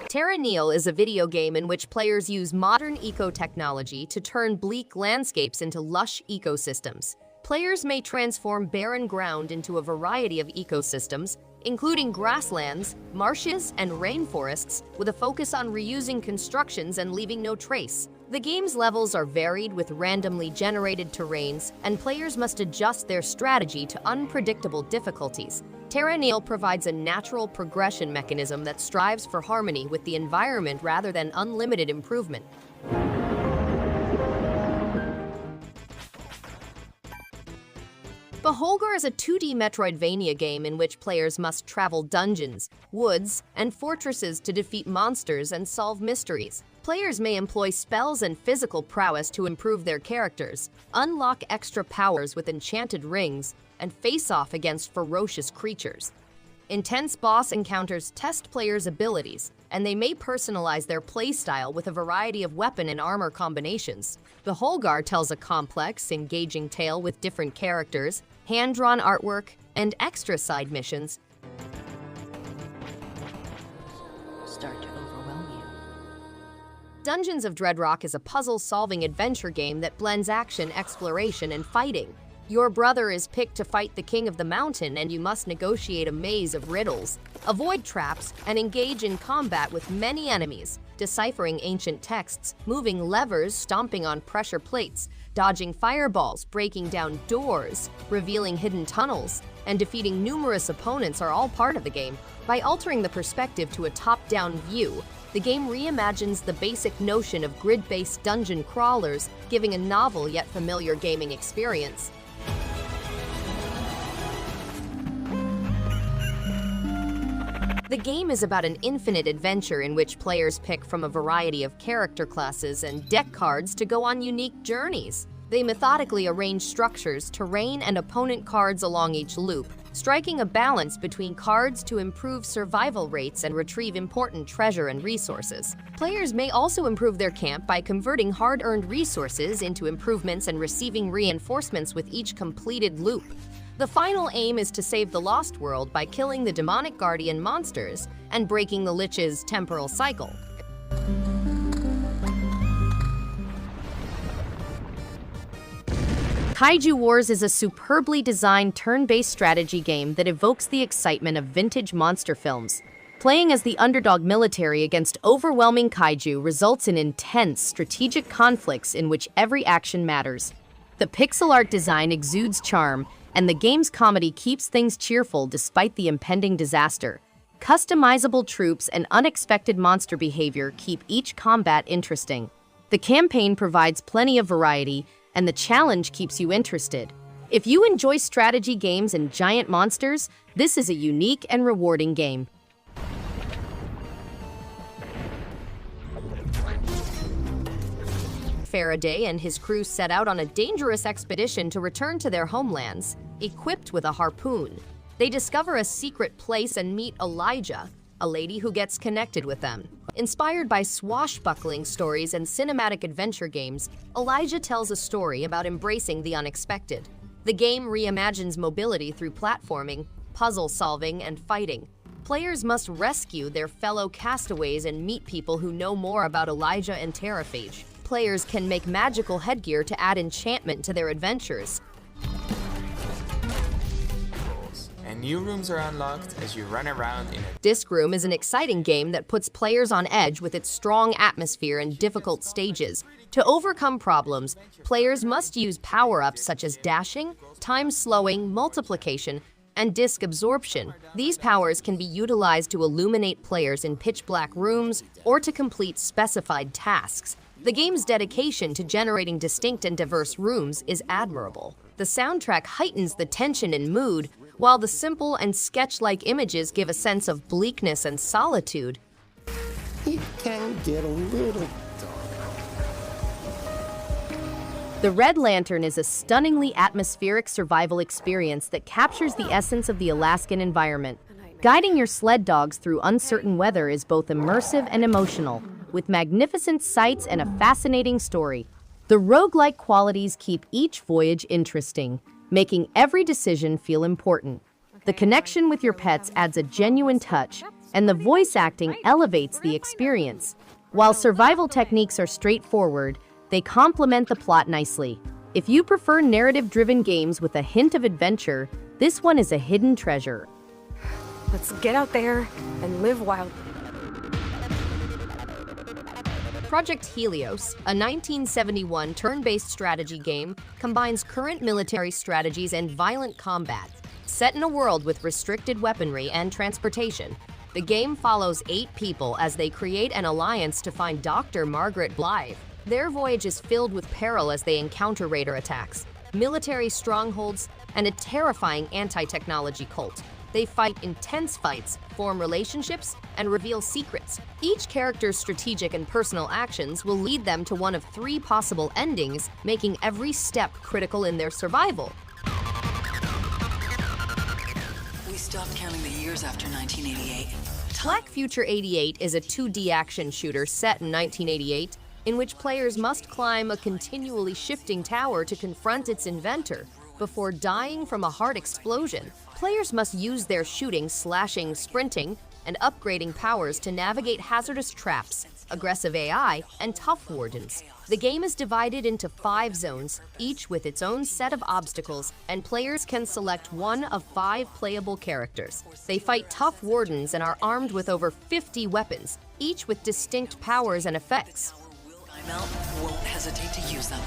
Terra Nil is a video game in which players use modern eco-technology to turn bleak landscapes into lush ecosystems. Players may transform barren ground into a variety of ecosystems, including grasslands, marshes, and rainforests, with a focus on reusing constructions and leaving no trace. The game's levels are varied with randomly generated terrains, and players must adjust their strategy to unpredictable difficulties. Terra Nil provides a natural progression mechanism that strives for harmony with the environment rather than unlimited improvement. Beholgar is a 2D Metroidvania game in which players must travel dungeons, woods, and fortresses to defeat monsters and solve mysteries. Players may employ spells and physical prowess to improve their characters, unlock extra powers with enchanted rings, and face off against ferocious creatures. Intense boss encounters test players' abilities, and they may personalize their playstyle with a variety of weapon and armor combinations. Beholgar tells a complex, engaging tale with different characters, hand-drawn artwork, and extra side missions. Start to overwhelm you. Dungeons of Dreadrock is a puzzle-solving adventure game that blends action, exploration, and fighting. Your brother is picked to fight the king of the mountain, and you must negotiate a maze of riddles, avoid traps, and engage in combat with many enemies, deciphering ancient texts, moving levers, stomping on pressure plates, dodging fireballs, breaking down doors, revealing hidden tunnels, and defeating numerous opponents are all part of the game. By altering the perspective to a top-down view, the game reimagines the basic notion of grid-based dungeon crawlers, giving a novel yet familiar gaming experience. The game is about an infinite adventure in which players pick from a variety of character classes and deck cards to go on unique journeys. They methodically arrange structures, terrain, and opponent cards along each loop, striking a balance between cards to improve survival rates and retrieve important treasure and resources. Players may also improve their camp by converting hard-earned resources into improvements and receiving reinforcements with each completed loop. The final aim is to save the Lost World by killing the demonic guardian monsters and breaking the Lich's temporal cycle. Kaiju Wars is a superbly designed turn-based strategy game that evokes the excitement of vintage monster films. Playing as the underdog military against overwhelming kaiju results in intense strategic conflicts in which every action matters. The pixel art design exudes charm, and the game's comedy keeps things cheerful despite the impending disaster. Customizable troops and unexpected monster behavior keep each combat interesting. The campaign provides plenty of variety, and the challenge keeps you interested. If you enjoy strategy games and giant monsters, this is a unique and rewarding game. Faraday and his crew set out on a dangerous expedition to return to their homelands, equipped with a harpoon. They discover a secret place and meet Olija, a lady who gets connected with them. Inspired by swashbuckling stories and cinematic adventure games, Olija tells a story about embracing the unexpected. The game reimagines mobility through platforming, puzzle solving, and fighting. Players must rescue their fellow castaways and meet people who know more about Olija and Terraphage. Players can make magical headgear to add enchantment to their adventures. And new rooms are unlocked as you run around in a Disc Room is an exciting game that puts players on edge with its strong atmosphere and difficult stages. To overcome problems, players must use power-ups such as dashing, time slowing, multiplication, and disc absorption. These powers can be utilized to illuminate players in pitch-black rooms or to complete specified tasks. The game's dedication to generating distinct and diverse rooms is admirable. The soundtrack heightens the tension and mood, while the simple and sketch-like images give a sense of bleakness and solitude. It can get a little The Red Lantern is a stunningly atmospheric survival experience that captures the essence of the Alaskan environment. Guiding your sled dogs through uncertain weather is both immersive and emotional, with magnificent sights and a fascinating story. The roguelike qualities keep each voyage interesting, making every decision feel important. The connection with your pets adds a genuine touch, and the voice acting elevates the experience. While survival techniques are straightforward, they complement the plot nicely. If you prefer narrative-driven games with a hint of adventure, this one is a hidden treasure. Let's get out there and live wild. Project Helios, a 1971 turn-based strategy game, combines current military strategies and violent combat. Set in a world with restricted weaponry and transportation, the game follows 8 people as they create an alliance to find Dr. Margaret Blythe. Their voyage is filled with peril as they encounter raider attacks, military strongholds, and a terrifying anti-technology cult. They fight intense fights, form relationships, and reveal secrets. Each character's strategic and personal actions will lead them to one of 3 possible endings, making every step critical in their survival. We stopped counting the years after 1988. Black Future 88 is a 2D action shooter set in 1988, in which players must climb a continually shifting tower to confront its inventor. Before dying from a hard explosion, players must use their shooting, slashing, sprinting, and upgrading powers to navigate hazardous traps, aggressive AI, and tough wardens. The game is divided into 5 zones, each with its own set of obstacles, and players can select one of 5 playable characters. They fight tough wardens and are armed with over 50 weapons, each with distinct powers and effects. Mel won't hesitate to use them.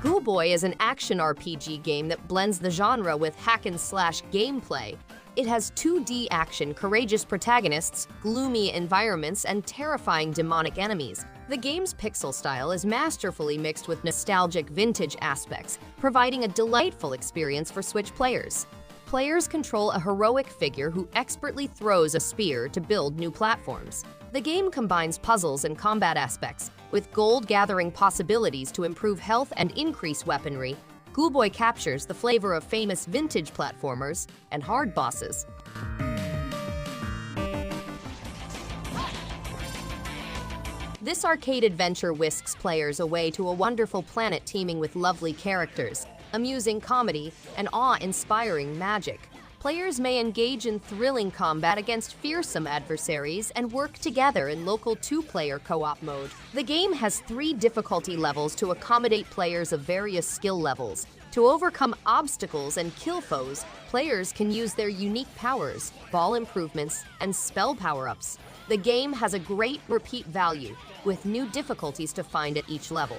Ghoulboy is an action RPG game that blends the genre with hack-and-slash gameplay. It has 2D action, courageous protagonists, gloomy environments, and terrifying demonic enemies. The game's pixel style is masterfully mixed with nostalgic vintage aspects, providing a delightful experience for Switch players. Players control a heroic figure who expertly throws a spear to build new platforms. The game combines puzzles and combat aspects, with gold-gathering possibilities to improve health and increase weaponry. Ghoulboy captures the flavor of famous vintage platformers and hard bosses. This arcade adventure whisks players away to a wonderful planet teeming with lovely characters, amusing comedy, and awe-inspiring magic. Players may engage in thrilling combat against fearsome adversaries and work together in local 2-player co-op mode. The game has 3 difficulty levels to accommodate players of various skill levels. To overcome obstacles and kill foes, players can use their unique powers, ball improvements, and spell power-ups. The game has a great repeat value, with new difficulties to find at each level.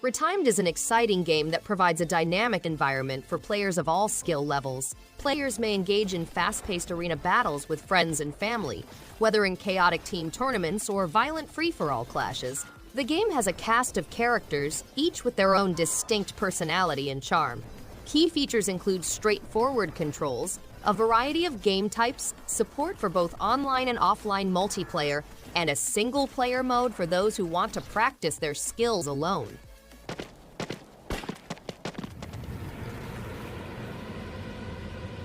Retimed is an exciting game that provides a dynamic environment for players of all skill levels. Players may engage in fast-paced arena battles with friends and family, whether in chaotic team tournaments or violent free-for-all clashes. The game has a cast of characters, each with their own distinct personality and charm. Key features include straightforward controls, a variety of game types, support for both online and offline multiplayer, and a single-player mode for those who want to practice their skills alone.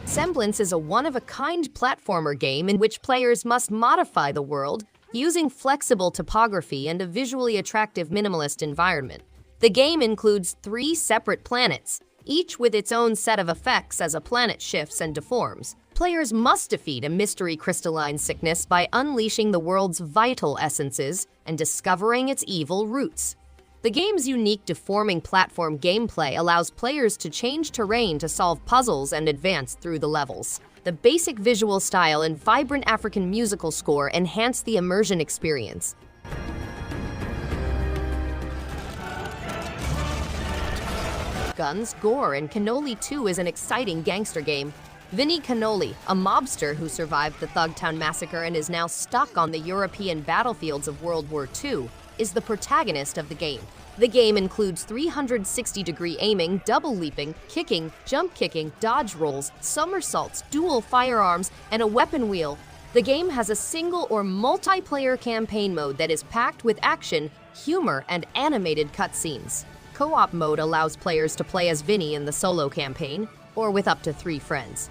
Semblance is a one-of-a-kind platformer game in which players must modify the world using flexible topography and a visually attractive minimalist environment. The game includes 3 separate planets, each with its own set of effects as a planet shifts and deforms. Players must defeat a mystery crystalline sickness by unleashing the world's vital essences and discovering its evil roots. The game's unique deforming platform gameplay allows players to change terrain to solve puzzles and advance through the levels. The basic visual style and vibrant African musical score enhance the immersion experience. Guns, Gore, and Cannoli 2 is an exciting gangster game. Vinny Cannoli, a mobster who survived the Thugtown massacre and is now stuck on the European battlefields of World War II, is the protagonist of the game. The game includes 360-degree aiming, double leaping, kicking, jump kicking, dodge rolls, somersaults, dual firearms, and a weapon wheel. The game has a single or multiplayer campaign mode that is packed with action, humor, and animated cutscenes. Co-op mode allows players to play as Vinny in the solo campaign, or with up to 3 friends.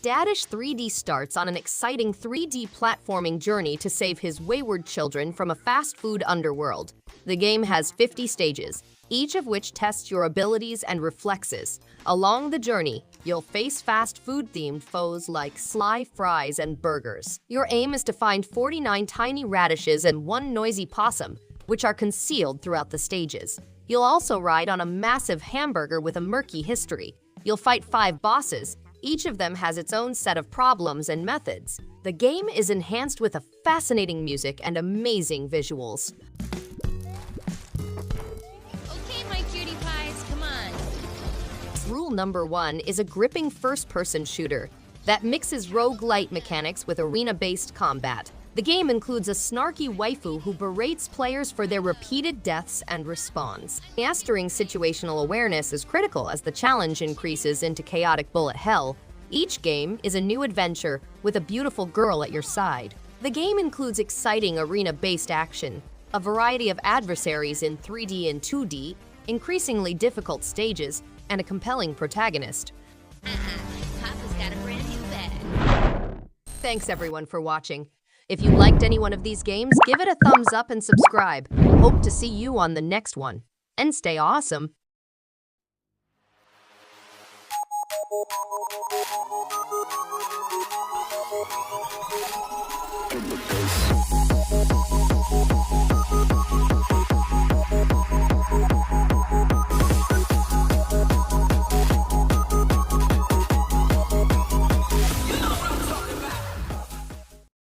Dadish 3D starts on an exciting 3D platforming journey to save his wayward children from a fast food underworld. The game has 50 stages, each of which tests your abilities and reflexes. Along the journey, you'll face fast food-themed foes like sly fries and burgers. Your aim is to find 49 tiny radishes and one noisy possum, which are concealed throughout the stages. You'll also ride on a massive hamburger with a murky history. You'll fight 5 bosses. Each of them has its own set of problems and methods. The game is enhanced with a fascinating music and amazing visuals. Okay, my cutie pies, come on. Rule number 1 is a gripping first-person shooter that mixes roguelite mechanics with arena-based combat. The game includes a snarky waifu who berates players for their repeated deaths and respawns. Mastering situational awareness is critical as the challenge increases into chaotic bullet hell. Each game is a new adventure with a beautiful girl at your side. The game includes exciting arena-based action, a variety of adversaries in 3D and 2D, increasingly difficult stages, and a compelling protagonist. Papa's got a brand new bag. Thanks everyone for watching. If you liked any one of these games, give it a thumbs up and subscribe. Hope to see you on the next one. And stay awesome! Look at this.